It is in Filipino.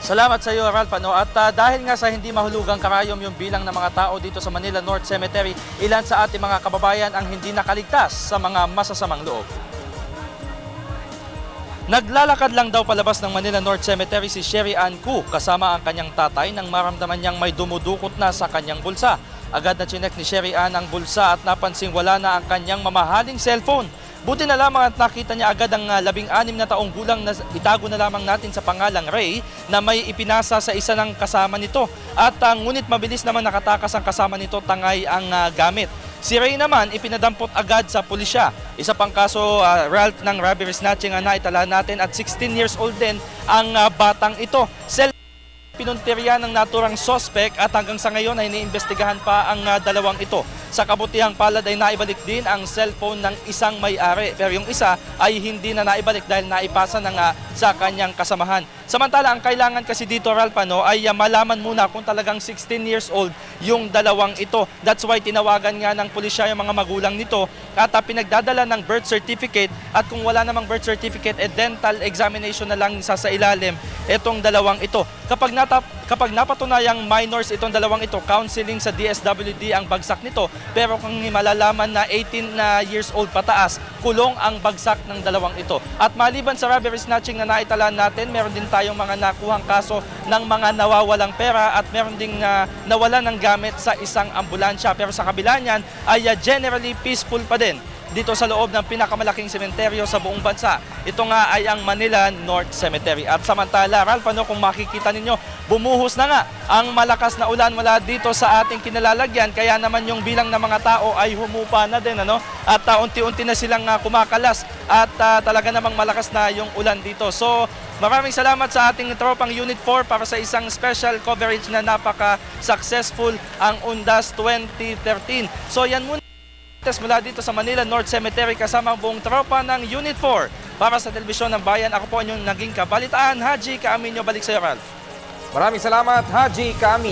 Salamat sa iyo, Ralph. At dahil nga sa hindi mahulugang karayom yung bilang ng mga tao dito sa Manila North Cemetery, ilan sa ating mga kababayan ang hindi nakaligtas sa mga masasamang loob. Naglalakad lang daw palabas ng Manila North Cemetery si Sherry Ann Koo kasama ang kanyang tatay nang maramdaman niyang may dumudukot na sa kanyang bulsa. Agad na chinek ni Sherry Ann ang bulsa at napansing wala na ang kanyang mamahaling cellphone. Buti na lamang at nakita niya agad ang 16 na taong gulang na itago na lamang natin sa pangalang Ray na may ipinasa sa isa ng kasama nito. At ngunit mabilis naman nakatakas ang kasama nito, tangay ang gamit. Si Ray naman ipinadampot agad sa pulisya. Isa pang kaso, Ralph, ng robbery snatching na itala natin at 16 years old din ang batang ito. Pinuntirya ng naturang sospek at hanggang sa ngayon ay iniimbestigahan pa ang dalawang ito. Sa kabutihang palad ay naibalik din ang cellphone ng isang may-ari, pero yung isa ay hindi na naibalik dahil naipasa na nga sa kanyang kasamahan. Samantala, ang kailangan kasi dito, Ralph, ay malaman muna kung talagang 16 years old yung dalawang ito. That's why tinawagan nga ng pulisya yung mga magulang nito at pinagdadala ng birth certificate, at kung wala namang birth certificate, dental examination na lang sa ilalim itong dalawang ito. Kapag napatunayang minors itong dalawang ito, counseling sa DSWD ang bagsak nito. Pero kung malalaman na 18 na years old pataas, kulong ang bagsak ng dalawang ito. At maliban sa robbery snatching na naitalan natin, meron din tayong mga nakuhang kaso ng mga nawawalang pera at meron ding nawalan ng gamit sa isang ambulansya. Pero sa kabila niyan ay generally peaceful pa din dito sa loob ng pinakamalaking sementeryo sa buong bansa. Ito nga ay ang Manila North Cemetery. At samantala, Ralph, kung makikita ninyo, bumuhos na nga ang malakas na ulan mula dito sa ating kinalalagyan. Kaya naman yung bilang ng mga tao ay humupa na din. At unti-unti na silang kumakalas at talaga namang malakas na yung ulan dito. So, maraming salamat sa ating tropang Unit 4 para sa isang special coverage na napaka-successful ang Undas 2013. So, yan muna mula dito sa Manila North Cemetery kasama ang buong tropa ng Unit 4 para sa Telebisyon ng Bayan. Ako po ang inyong naging kabalitaan, Haji Kaaminyo. Balik sa iyo, Ralph. Maraming salamat, Haji Kaaminyo.